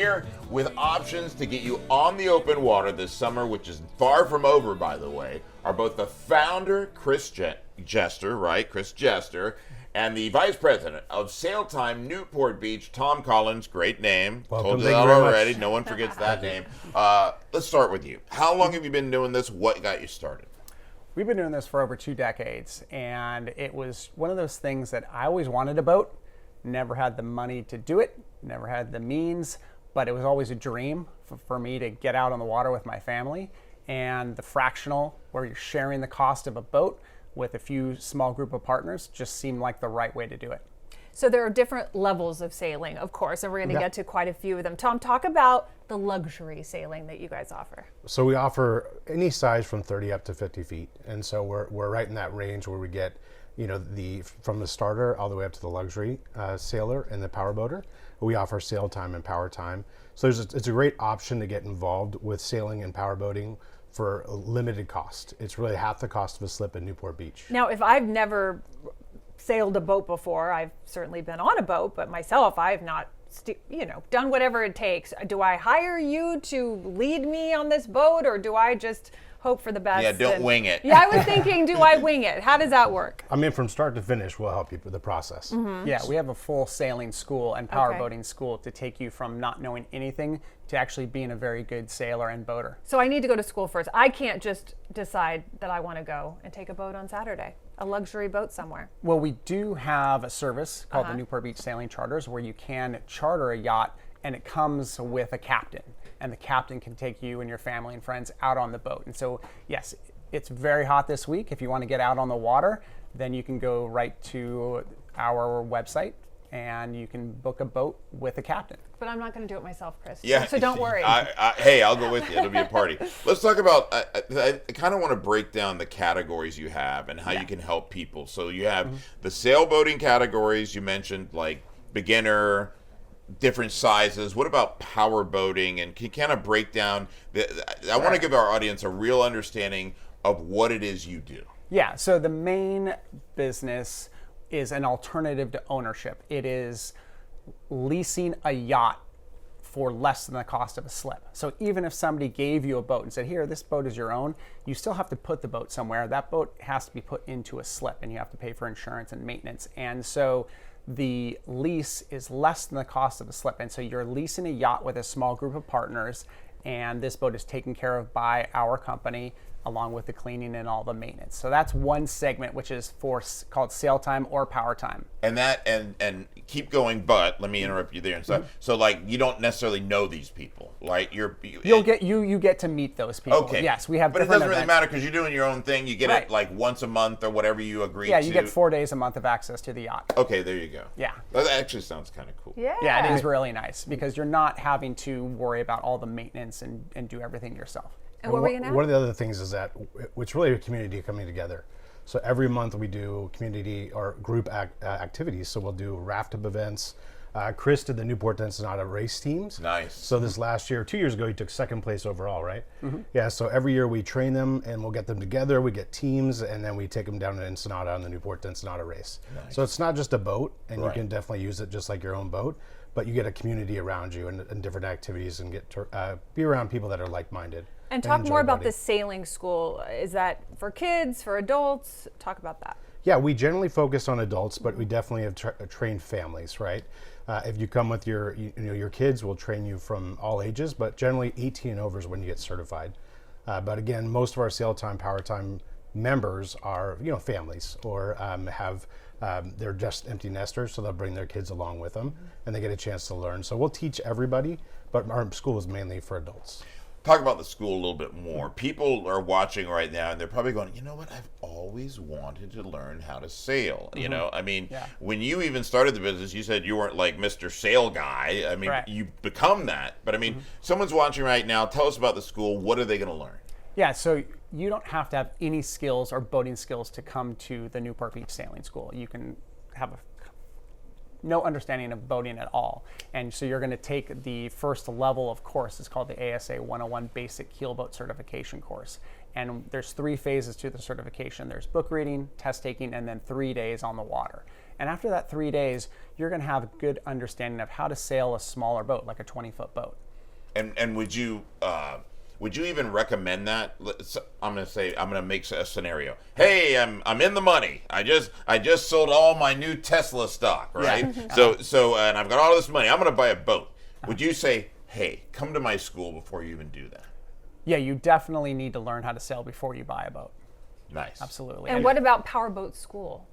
here with options to get you on the open water this summer, which is far from over, by the way, are both the founder, Chris Jester, right? Chris Jester, and the vice president of SailTime Newport Beach, Tom Collins. Great name. Welcome. Told you that already. No one forgets that name. Let's start with you. How long have you been doing this? What got you started? We've been doing this for over 2 decades, and it was one of those things that I always wanted a boat, never had the money to do it, never had the means, but it was always a dream for me to get out on the water with my family. And the Fractional, where you're sharing the cost of a boat with a few small group of partners, just seemed like the right way to do it. So there are different levels of sailing, of course, and we're going to get to quite a few of them. Tom, talk about the luxury sailing that you guys offer. So we offer any size from 30 up to 50 feet. And so we're right in that range where we get, from the starter all the way up to the luxury sailor and the powerboater. We offer SailTime and PowerTime. So it's a great option to get involved with sailing and powerboating for a limited cost. It's really half the cost of a slip in Newport Beach. Now, if I've never sailed a boat before, I've certainly been on a boat, but myself, I've not, done whatever it takes. Do I hire you to lead me on this boat, or do I just hope for the best? Yeah, don't wing it. Yeah, I was thinking, do I wing it? How does that work? I mean, from start to finish, we'll help you with the process. Mm-hmm. Yeah, we have a full sailing school and powerboating school to take you from not knowing anything to actually being a very good sailor and boater. So I need to go to school first. I can't just decide that I want to go and take a boat on Saturday, a luxury boat somewhere. Well, we do have a service called the Newport Beach Sailing Charters, where you can charter a yacht, and it comes with a captain. And the captain can take you and your family and friends out on the boat. And so, yes, it's very hot this week. If you want to get out on the water, then you can go right to our website and you can book a boat with a captain. But I'm not going to do it myself, Chris. Yeah. So don't worry. Hey, I'll go with you. It'll be a party. Let's talk about, I kind of want to break down the categories you have and how you can help people. So you have the sailboating categories you mentioned, like beginner, different sizes. What about power boating? And can you kind of break down, I want to give our audience a real understanding of what it is you do. Yeah, so the main business is an alternative to ownership. It is leasing a yacht for less than the cost of a slip. So even if somebody gave you a boat and said, here, this boat is your own, you still have to put the boat somewhere. That boat has to be put into a slip, and you have to pay for insurance and maintenance. And so the lease is less than the cost of a slip. And so you're leasing a yacht with a small group of partners, and this boat is taken care of by our company, along with the cleaning and all the maintenance. So that's one segment, which is called SailTime or PowerTime. And that and keep going, but let me interrupt you there and stuff. So like you don't necessarily know these people, like you get to meet those people. Okay. Yes, we have. But it doesn't really matter because you're doing your own thing. You get it like once a month or whatever you agree to. Yeah, you get 4 days a month of access to the yacht. Okay, there you go. Yeah. That actually sounds kind of cool. Yeah, it is really nice because you're not having to worry about all the maintenance and do everything yourself. And what were you now? One of the other things is that it's really a community coming together. So every month we do community or group activities. So we'll do raft up events. Chris did the Newport Ensenada race teams. Nice. So this last year, 2 years ago, he took second place overall, right? Yeah, so every year we train them and we'll get them together. We get teams and then we take them down to Ensenada on the Newport Ensenada race. Nice. So it's not just a boat, and you can definitely use it just like your own boat, but you get a community around you and different activities and get to be around people that are like-minded. And talk more about the sailing school. Is that for kids, for adults? Talk about that. Yeah, we generally focus on adults, but we definitely have trained families, right? If you come with your kids, we'll train you from all ages, but generally 18 and over is when you get certified. But again, most of our SailTime, PowerTime members are, families or they're just empty nesters, so they'll bring their kids along with them and they get a chance to learn. So we'll teach everybody, but our school is mainly for adults. Talk about the school a little bit more. People are watching right now, and they're probably going, you know what? I've always wanted to learn how to sail. You know, I mean, when you even started the business, you said you weren't like Mr. Sail Guy. I mean, you become that. But I mean, someone's watching right now. Tell us about the school. What are they going to learn? Yeah, so you don't have to have any skills or boating skills to come to the Newport Beach Sailing School. You can have no understanding of boating at all. And so you're going to take the first level of course. It's called the ASA 101 Basic Keelboat Certification course. And there's 3 phases to the certification. There's book reading, test taking, and then 3 days on the water. And after that 3 days, you're going to have a good understanding of how to sail a smaller boat, like a 20-foot boat. And would you even recommend that? I'm gonna make a scenario. Hey, I'm in the money. I just sold all my new Tesla stock, right? Yeah. So and I've got all this money. I'm gonna buy a boat. Would you say, hey, come to my school before you even do that? Yeah, you definitely need to learn how to sail before you buy a boat. Nice. Absolutely. And what about powerboat school?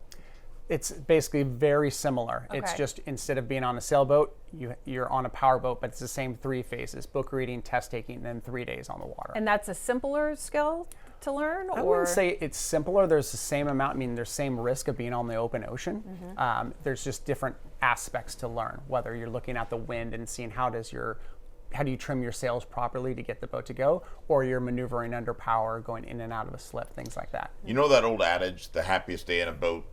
It's basically very similar. It's Okay. just instead of being on a sailboat, you're on a powerboat, but it's the same 3 phases: book reading, test taking, and then 3 days on the water. And that's a simpler skill to learn? I wouldn't say it's simpler. There's the same amount. I mean, there's same risk of being on the open ocean. There's just different aspects to learn. Whether you're looking at the wind and seeing how do you trim your sails properly to get the boat to go, or you're maneuvering under power, going in and out of a slip, things like that. You know that old adage, the happiest day in a boat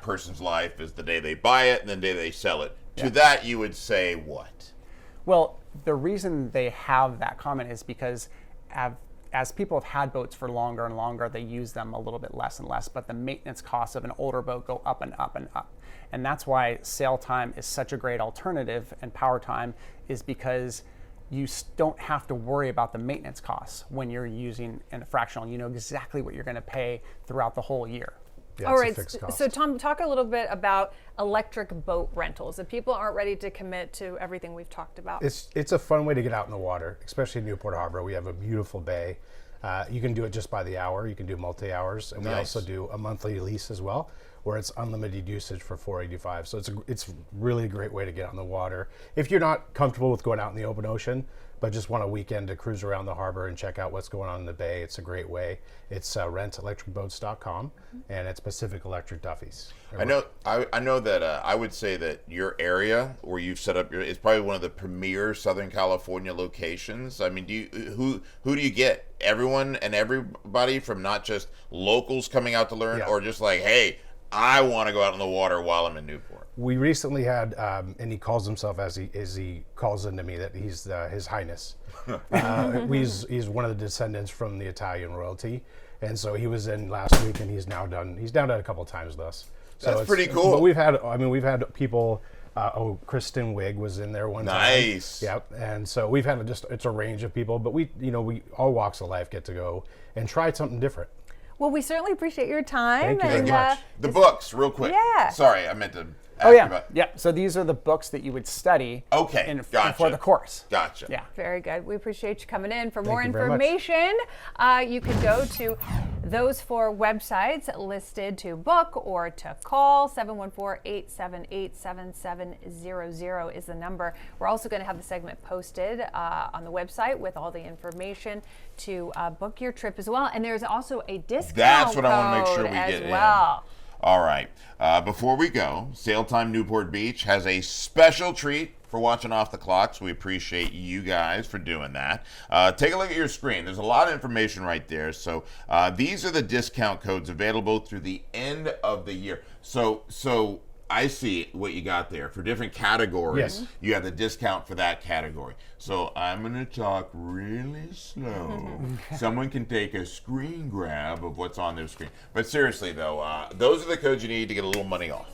person's life is the day they buy it and the day they sell it. To that you would say what? Well, the reason they have that comment is because as people have had boats for longer and longer, they use them a little bit less and less, but the maintenance costs of an older boat go up and up and up. And that's why SailTime is such a great alternative, and PowerTime is because you don't have to worry about the maintenance costs when you're using a fractional. You know exactly what you're going to pay throughout the whole year. Yeah, All it's a right. fixed cost. So, Tom, talk a little bit about electric boat rentals. If people aren't ready to commit to everything we've talked about. It's a fun way to get out in the water, especially in Newport Harbor. We have a beautiful bay. You can do it just by the hour. You can do multi-hours, and we also do a monthly lease as well, where it's unlimited usage for $485. So it's really a great way to get out in the water. If you're not comfortable with going out in the open ocean, but just want a weekend to cruise around the harbor and check out what's going on in the bay, it's a great way. It's rentelectricboats.com, and it's Pacific Electric Duffies. I know that I would say that your area where you've set up is probably one of the premier Southern California locations. I mean, who do you get? Everyone and everybody, from not just locals coming out to learn, or just like, hey, I want to go out in the water while I'm in Newport. We recently had, and he calls himself as he calls into me that he's His Highness. He's one of the descendants from the Italian royalty, and so he was in last week, and he's now done a couple times with us. So That's pretty cool. But we've had people. Kristen Wigg was in there one time. Nice. Yep. And so we've had it's a range of people, but we all walks of life get to go and try something different. Well, we certainly appreciate your time. Thank you very much. The books, real quick. Yeah. Sorry, I meant to ask Oh you yeah, about. yeah. So these are the books that you would study. Okay, gotcha. For the course. Gotcha. Yeah. Very good. We appreciate you coming in. For more you very much. information, you can go to those 4 websites listed to book or to call. 714-878-7700 is the number. We're also going to have the segment posted on the website with all the information to book your trip as well. And there's also a discount That's what I want to make sure code we as get in. well. All right. Before we go, SailTime Newport Beach has a special treat for watching Off the Clock, so we appreciate you guys for doing that. Take a look at your screen. There's a lot of information right there. So these are the discount codes available through the end of the year. So I see what you got there. For different categories, you have the discount for that category. So I'm going to talk really slow. Someone can take a screen grab of what's on their screen. But seriously, though, those are the codes you need to get a little money off.